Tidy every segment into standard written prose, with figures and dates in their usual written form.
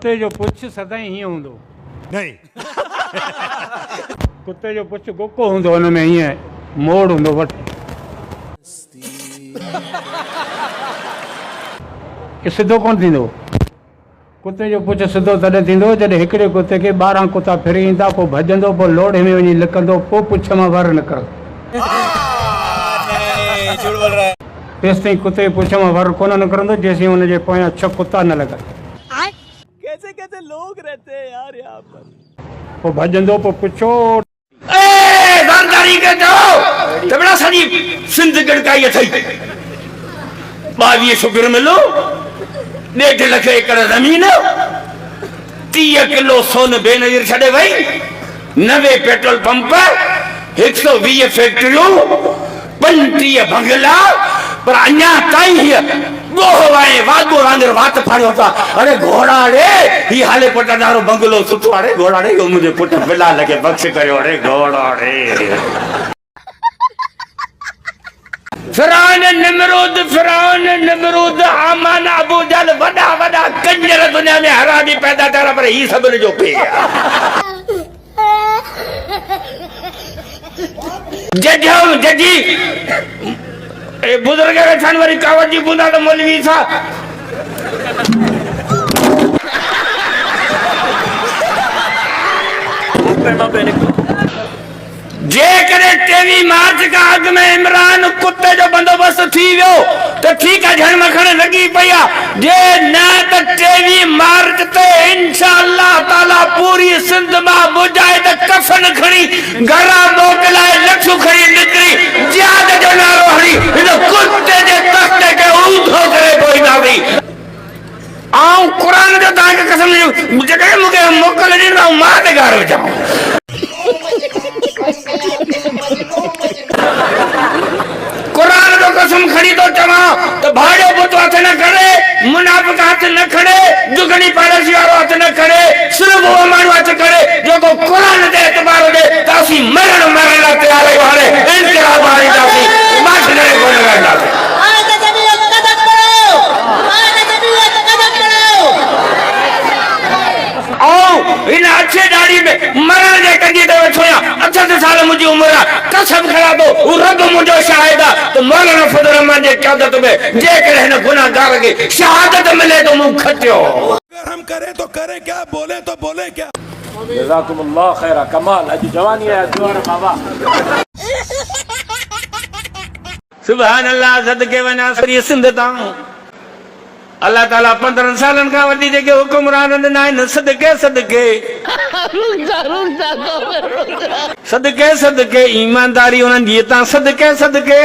कुत्ते जो पुछ सदाई हीअं हूंदो नहीं कुत्ते जो पुछ गोको हूंदो हुन में हीअं मोड़ हूंदो वट सिधो कोन थींदो कुत्ते जो पुछ सिधो तॾहिं थींदो जॾहिं हिकिड़े कुत्ते खे 12 कुत्ता फिरी ईंदा पोइ भॼंदो पोइ लोढ़े में वञी लिकंदो पोइ पुछ मां वर निकिरंदो तेसि ताईं कुत्ते जे पुछ मां वर कोन निकिरंदो जेसीं हुनजे पोयां 6 कुत्ता न लॻनि कैसे कैसे लोग रहते हैं यार यहाँ पर। पोइ भॼंदो पोइ पुछो दानदारी के जाओ तबड़ा सजी सिंध गड़काई अथई 22 शुगर मिलो 1.5 लाख एकड़ जमीन 30 किलो सोन बेनजीर छड़े वई 90 पेट्रोल पंप 120 फैक्ट्रियों 35 बंगला पर अन्या ताई गोहवाए वादो वांदर वात फाड़ियो था अरे घोड़ा रे ही हाले पटादारो बंगलो सुठो अरे घोड़ा रे मुझे पुट बिला लगे बख्श कयो अरे घोड़ा रे फिरौन निमरूद हामान अबू जहल वडा वडा कंजर दुनिया में हरामी पैदा करा पर ही सब जो पे जजी ए बुजुर्ग के छन वरी कावत जी बुंदा तो मौलवी सा जे करे 23 मार्च का अग में इमरान कुत्ते जो बंदोबस्त थी वियो तो ठीक है झण मखण लगी पया जे न तो 23 मार्च ते इंशाअल्लाह ताला पूरी सिंध में मुजाहिद कफन खणी घरा मोकलाए लखु खणी निकरी जिहाद जो नारो हणी इन कुत्ते जे तख्ते के ऊंधो करे कोई ना भी आऊं कुरान जो ताके कसम जगह मुके मोकल ॾींदा मां ते गारो जाऊं कुरान जो कसम खड़ी तो चवा तो भाड़ो पुत हाथ न करे मुनाफिक हाथ न खड़े दुगनी पड़ोसी वालो हाथ न खड़े सिर्फ वो मानव हाथ करे जो को कुरान दे एतबार दे तासी मरण ला तैयार है वाले इनकलाब वाली तासी बात करे कोन करना आने जमीयत कदम करो आने जमीयत कदम करो आओ इन अच्छे दाढ़ी में मरण जे कंदी दे छोया 68 साल मुझी उम्र कसम खड़ा दो रब मुझो शाहिदा तो मौलाना फजल रहमान जे क़यादत में जे करे न गुनाहगार के शहादत मिले तो मुंह खटियो अगर हम करें तो करें क्या बोले तो बोले क्या जज़ाकुमुल्लाह खैरा कमाल अज जवानी है दुआर बाबा सुभान अल्लाह सदके वना सरी सिंध ता अल्लाह ताला 15 सालन का वडी जे हुकुमरान न सदके सदके सदके सदके ईमानदारी उन जी ता सदके सदके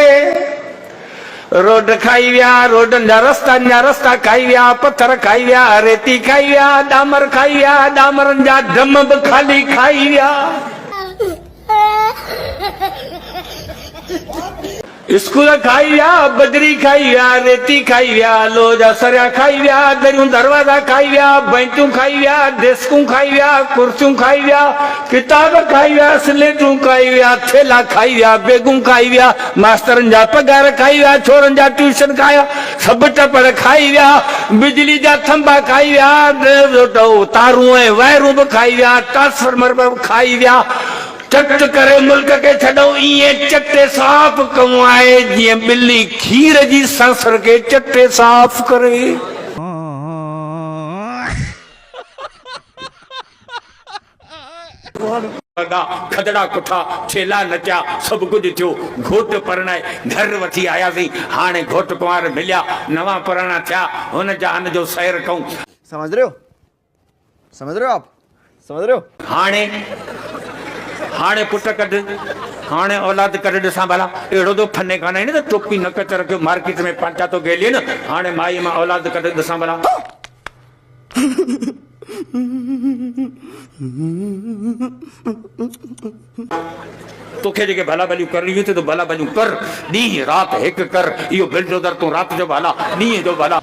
रोड खाई विया रोडन जा रस्ता खाई विया पत्थर खाई विया रेती खाई विया डामर खाई विया डामरन जा ढम ब खाली खाई विया स्कूल खाई विया बजरी खाई विया रेती खाई विया लो जा सरिया खाई विया दरियूं दरवाजा खाई विया बैंचूं खाई विया डेस्कूं खाई विया कुर्सियूं खाई विया किताब खाई विया स्लेटूं खाई विया थेला खाई विया बेगूं खाई विया मास्टरन जा पगार खाई विया छोरन जा ट्यूशन खाया सब टपर खाई विया बिजली जा थंबा खाई विया तारूं ऐं वायरूं भी खाई विया ट्रांसफार्मर भी खाई विया चट करे मुल्क के छड़ो इए चट्टे साफ कमाए जी बिल्ली खीर जी संसर के चट्टे साफ करे खदड़ा कुठा छेला नचा सब कुछ थियो घोट परणाए घर वठी आया सी हाने घोट कुंवार मिलिया नवा परणा थिया हुन जान जो सैर कहूं समझ रहे हो आप समझ रहे हो हाने पुट कद हाने औलाद कद ॾिसां भला एड़ो तो फने कान है न टोपी न कचर के मार्केट में पंचा तो गेली न हाने माई मां औलाद कद ॾिसां भला तोखे जेके भला भलियूं करणी हुई तो भला भलियूं कर डी रात एक कर यो बिल्डोदर तू रात जो भला डी जो भला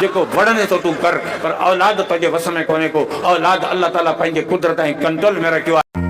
जेको वड़ने तो तू कर पर औलाद तुझे वस में कोने को औलाद अल्लाह ताला पंहिंजे कुदरत ऐं कंट्रोल में रखियो आहे।